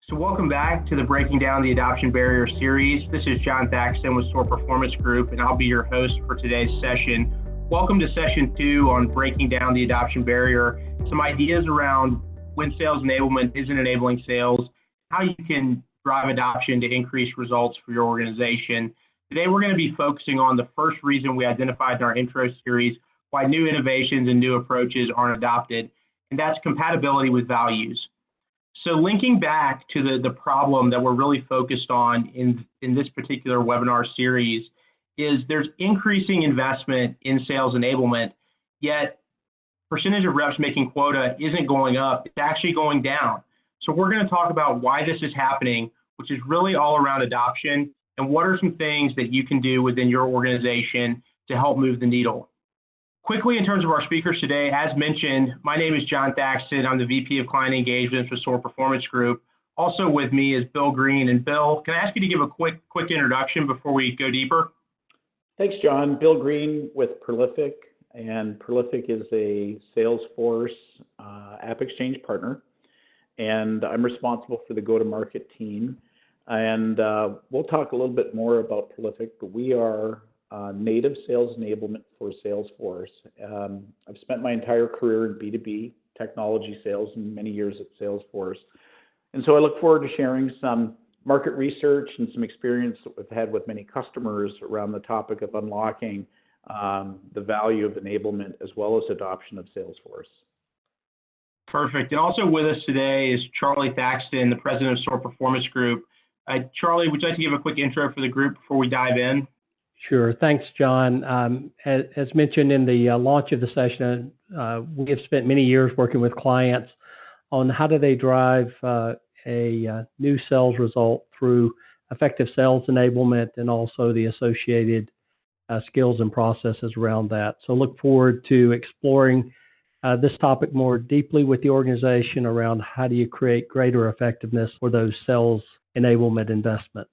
So welcome back to the Breaking Down the Adoption Barrier series. This is John Thaxton with SOAR Performance Group, and I'll be your host for today's session. Welcome to session 2 on breaking down the adoption barrier. Some ideas around when sales enablement isn't enabling sales, how you can drive adoption to increase results for your organization. Today, we're going to be focusing on the first reason we identified in our intro series, why new innovations and new approaches aren't adopted, and that's compatibility with values. So linking back to the problem that we're really focused on in this particular webinar series is there's increasing investment in sales enablement, yet percentage of reps making quota isn't going up, it's actually going down. So we're going to talk about why this is happening, which is really all around adoption, and what are some things that you can do within your organization to help move the needle. Quickly, in terms of our speakers today, as mentioned, my name is John Thaxton. I'm the VP of Client Engagement for SOAR Performance Group. Also with me is Bill Green. And Bill, can I ask you to give a quick introduction before we go deeper? Thanks, John. Bill Green with Prolific, and Prolific is a Salesforce App Exchange partner, and I'm responsible for the go-to-market team. And we'll talk a little bit more about Prolific, but we are native sales enablement for Salesforce. I've spent my entire career in B2B technology sales and many years at Salesforce. And so I look forward to sharing some market research and some experience that we've had with many customers around the topic of unlocking the value of enablement as well as adoption of Salesforce. Perfect. And also with us today is Charlie Thaxton, the president of SOAR Performance Group. Charlie, would you like to give a quick intro for the group before we dive in? Sure. Thanks, John. As mentioned in the launch of the session, we have spent many years working with clients on how do they drive a new sales result through effective sales enablement and also the associated skills and processes around that. So look forward to exploring this topic more deeply with the organization around how do you create greater effectiveness for those sales enablement investments.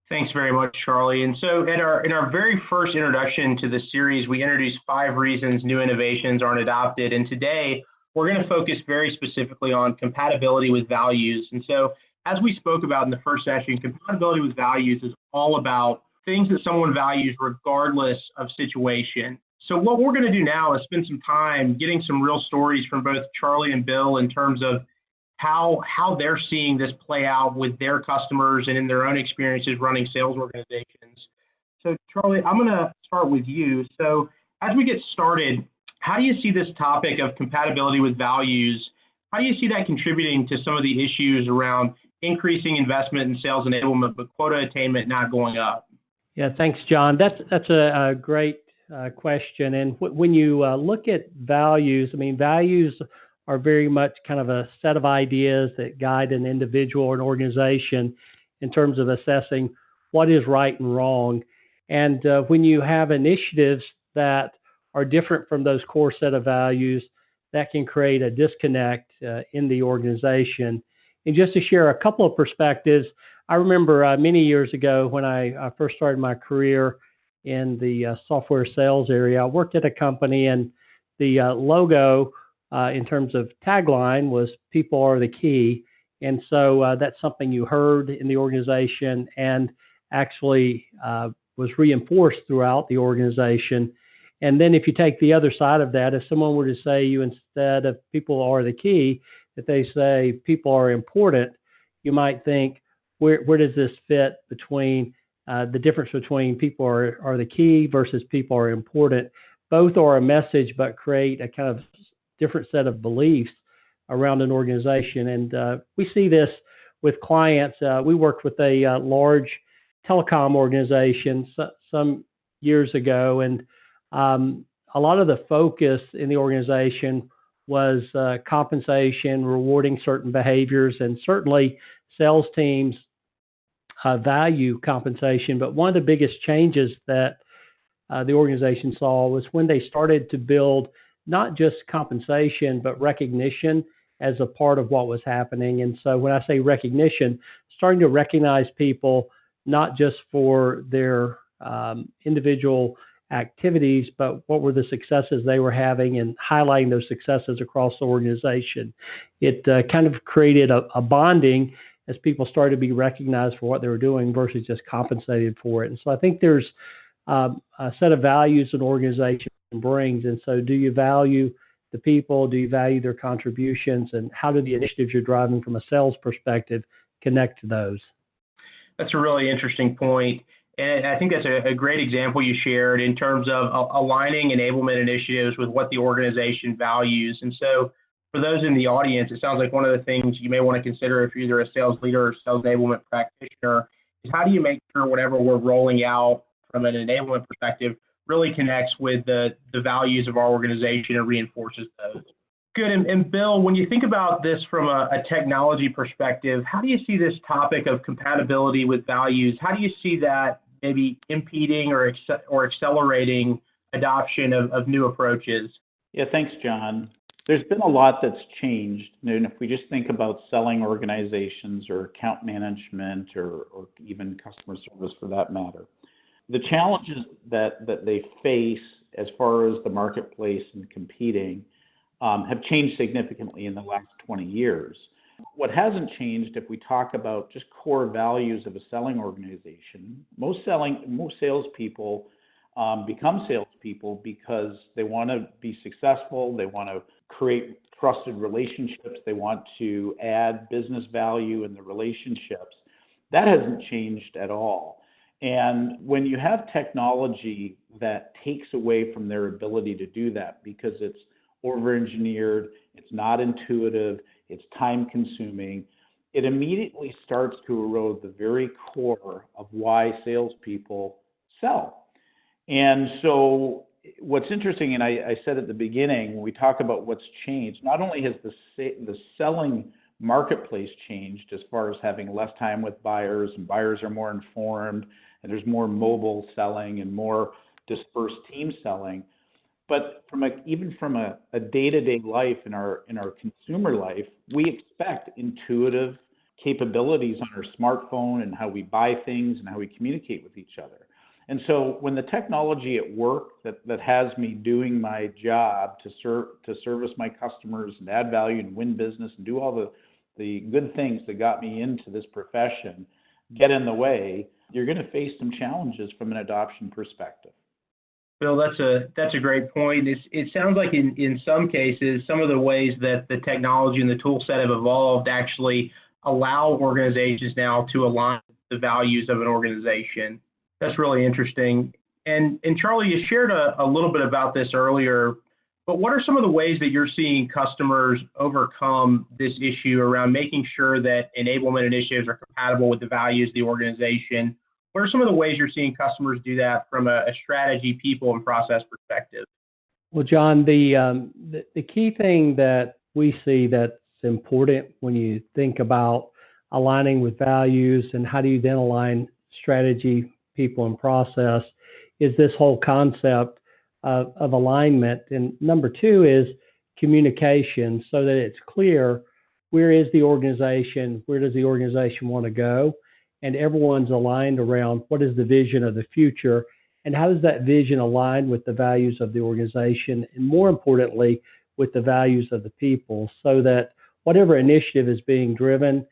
Thanks very much, Charlie. And so in our very first introduction to the series, we introduced 5 reasons new innovations aren't adopted. And today, we're going to focus very specifically on compatibility with values. And so as we spoke about in the first session, compatibility with values is all about things that someone values regardless of situation. So what we're going to do now is spend some time getting some real stories from both Charlie and Bill in terms of how they're seeing this play out with their customers and in their own experiences running sales organizations. So Charlie, I'm going to start with you. So as we get started, how do you see this topic of compatibility with values? How do you see that contributing to some of the issues around increasing investment in sales enablement, but quota attainment not going up? Yeah, thanks, John. That's a great question. And when you look at values, I mean, values are very much kind of a set of ideas that guide an individual or an organization in terms of assessing what is right and wrong. And when you have initiatives that are different from those core set of values, that can create a disconnect in the organization. And just to share a couple of perspectives, I remember many years ago when I first started my career in the software sales area, I worked at a company and the logo in terms of tagline was people are the key. And so that's something you heard in the organization and actually was reinforced throughout the organization. And then if you take the other side of that, if someone were to say you instead of people are the key, if they say people are important, you might think, where does this fit between the difference between people are the key versus people are important? Both are a message, but create a kind of different set of beliefs around an organization. And we see this with clients. We worked with a large telecom organization some years ago, and a lot of the focus in the organization was compensation, rewarding certain behaviors, and certainly sales teams value compensation. But one of the biggest changes that the organization saw was when they started to build not just compensation, but recognition as a part of what was happening. And so when I say recognition, starting to recognize people not just for their individual activities, but what were the successes they were having and highlighting those successes across the organization. It kind of created a bonding as people started to be recognized for what they were doing versus just compensated for it. And so I think there's a set of values an organization brings. And so do you value the people? Do you value their contributions? And how do the initiatives you're driving from a sales perspective connect to those? That's a really interesting point. And I think that's a great example you shared in terms of aligning enablement initiatives with what the organization values. And so for those in the audience, it sounds like one of the things you may want to consider if you're either a sales leader or sales enablement practitioner is how do you make sure whatever we're rolling out from an enablement perspective really connects with the values of our organization and reinforces those. Good. And Bill, when you think about this from a technology perspective, how do you see this topic of compatibility with values? How do you see that maybe impeding or accelerating adoption of new approaches? Yeah, thanks, John. There's been a lot that's changed. And if we just think about selling organizations or account management or even customer service for that matter, the challenges that they face as far as the marketplace and competing have changed significantly in the last 20 years. What hasn't changed, if we talk about just core values of a selling organization, most salespeople become salespeople because they want to be successful, they want to create trusted relationships, they want to add business value in the relationships. That hasn't changed at all. And when you have technology that takes away from their ability to do that because it's over-engineered, it's not intuitive, it's time-consuming, it immediately starts to erode the very core of why salespeople sell. And so what's interesting, and I said at the beginning, when we talk about what's changed, not only has the selling marketplace changed as far as having less time with buyers, and buyers are more informed, and there's more mobile selling and more dispersed team selling, but even from a day-to-day life in our consumer life, we expect intuitive capabilities on our smartphone and how we buy things and how we communicate with each other. And so when the technology at work that has me doing my job to service my customers and add value and win business and do all the good things that got me into this profession get in the way, you're going to face some challenges from an adoption perspective. Bill, that's a great point. It sounds like in some cases, some of the ways that the technology and the tool set have evolved actually allow organizations now to align with the values of an organization. That's really interesting. And Charlie, you shared a little bit about this earlier, but what are some of the ways that you're seeing customers overcome this issue around making sure that enablement initiatives are compatible with the values of the organization? What are some of the ways you're seeing customers do that from a strategy, people, and process perspective? Well, John, the key thing that we see that's important when you think about aligning with values and how do you then align strategy, people, and process is this whole concept of alignment. And number two is communication so that it's clear where is the organization, where does the organization want to go, and everyone's aligned around what is the vision of the future and how does that vision align with the values of the organization and more importantly with the values of the people so that whatever initiative is being driven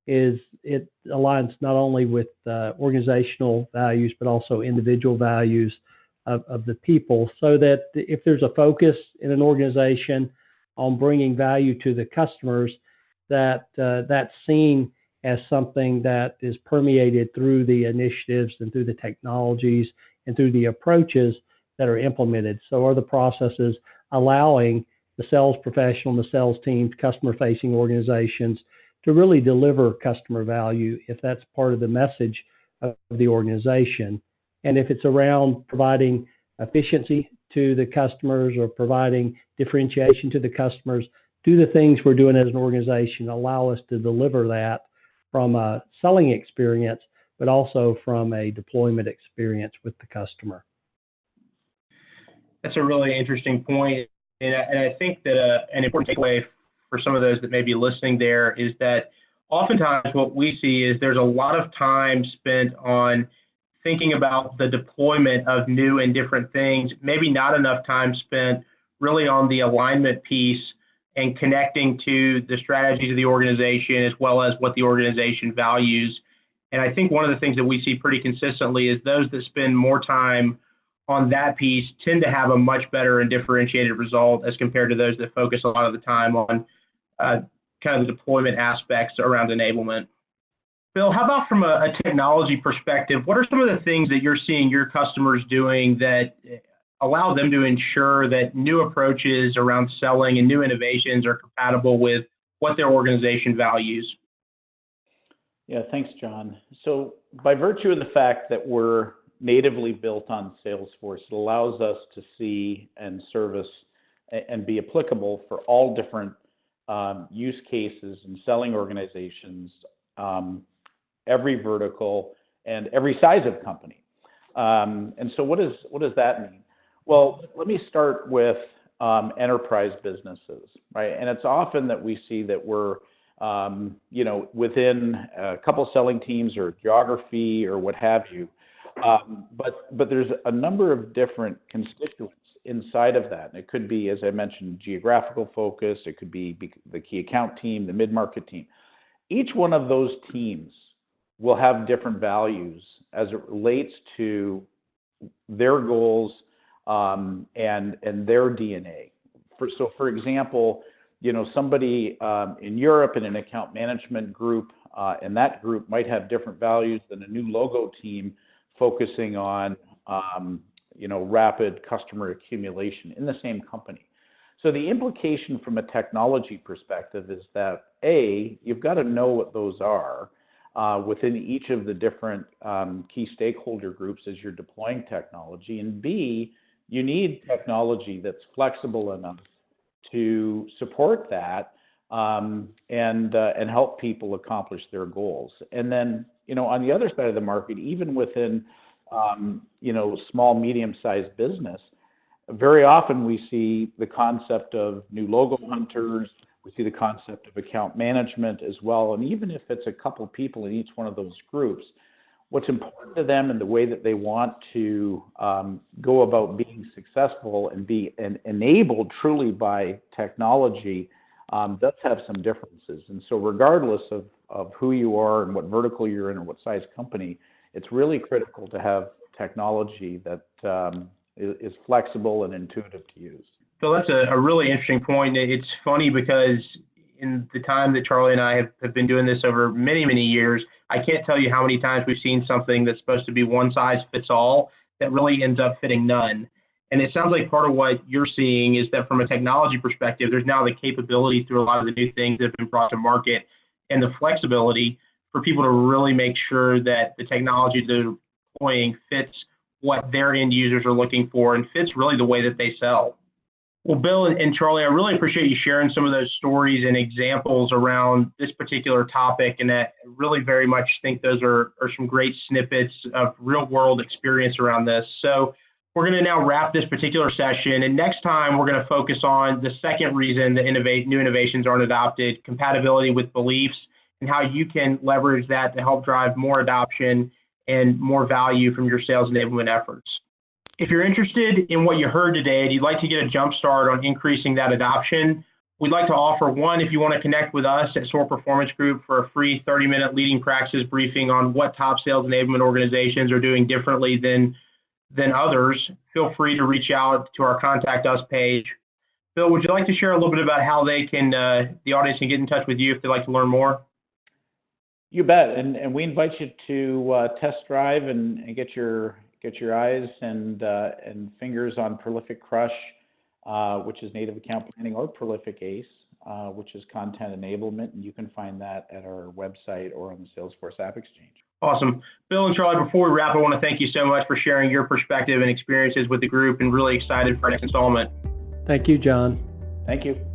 it aligns not only with organizational values but also individual values of the people so that if there's a focus in an organization on bringing value to the customers that's seen as something that is permeated through the initiatives and through the technologies and through the approaches that are implemented. So are the processes allowing the sales professional, the sales teams, customer-facing organizations to really deliver customer value if that's part of the message of the organization. And if it's around providing efficiency to the customers or providing differentiation to the customers, do the things we're doing as an organization allow us to deliver that from a selling experience, but also from a deployment experience with the customer. That's a really interesting point. And I think that an important takeaway for some of those that may be listening there is that oftentimes what we see is there's a lot of time spent on thinking about the deployment of new and different things, maybe not enough time spent really on the alignment piece and connecting to the strategies of the organization as well as what the organization values. And I think one of the things that we see pretty consistently is those that spend more time on that piece tend to have a much better and differentiated result as compared to those that focus a lot of the time on kind of the deployment aspects around enablement. Bill, how about from a technology perspective, what are some of the things that you're seeing your customers doing that allow them to ensure that new approaches around selling and new innovations are compatible with what their organization values? Yeah, thanks, John. So by virtue of the fact that we're natively built on Salesforce, it allows us to see and service and be applicable for all different use cases and selling organizations, every vertical and every size of company. And so what does that mean? Well, let me start with enterprise businesses, right? And it's often that we see that we're within a couple selling teams or geography or what have you. But there's a number of different constituents inside of that. And it could be, as I mentioned, geographical focus. It could be the key account team, the mid-market team. Each one of those teams will have different values as it relates to their goals and their DNA. For example, somebody in Europe in an account management group, and that group might have different values than a new logo team focusing on, rapid customer accumulation in the same company. So the implication from a technology perspective is that A, you've got to know what those are within each of the different key stakeholder groups as you're deploying technology, and B, you need technology that's flexible enough to support that and help people accomplish their goals. And then, on the other side of the market, even within, small, medium-sized business, very often we see the concept of new logo hunters, we see the concept of account management as well. And even if it's a couple of people in each one of those groups, what's important to them and the way that they want to go about being successful and be enabled truly by technology does have some differences. And so regardless of who you are and what vertical you're in or what size company, it's really critical to have technology that is flexible and intuitive to use. So that's a really interesting point. It's funny because in the time that Charlie and I have been doing this over many, many years, I can't tell you how many times we've seen something that's supposed to be one size fits all that really ends up fitting none. And it sounds like part of what you're seeing is that from a technology perspective, there's now the capability through a lot of the new things that have been brought to market and the flexibility for people to really make sure that the technology they're deploying fits what their end users are looking for and fits really the way that they sell. Well, Bill and Charlie, I really appreciate you sharing some of those stories and examples around this particular topic, and I really very much think those are some great snippets of real-world experience around this. So we're going to now wrap this particular session, and next time we're going to focus on the second reason that new innovations aren't adopted, compatibility with beliefs, and how you can leverage that to help drive more adoption and more value from your sales enablement efforts. If you're interested in what you heard today and you'd like to get a jump start on increasing that adoption, we'd like to offer one if you want to connect with us at SOAR Performance Group for a free 30-minute leading practices briefing on what top sales enablement organizations are doing differently than others. Feel free to reach out to our Contact Us page. Bill, would you like to share a little bit about how they can, the audience can get in touch with you if they'd like to learn more? You bet, and we invite you to test drive and get your eyes and fingers on Prolific Crush, which is native account planning, or Prolific Ace, which is content enablement, and you can find that at our website or on the Salesforce App Exchange. Awesome. Bill and Charlie, before we wrap, I want to thank you so much for sharing your perspective and experiences with the group, and really excited for our next installment. Thank you, John. Thank you.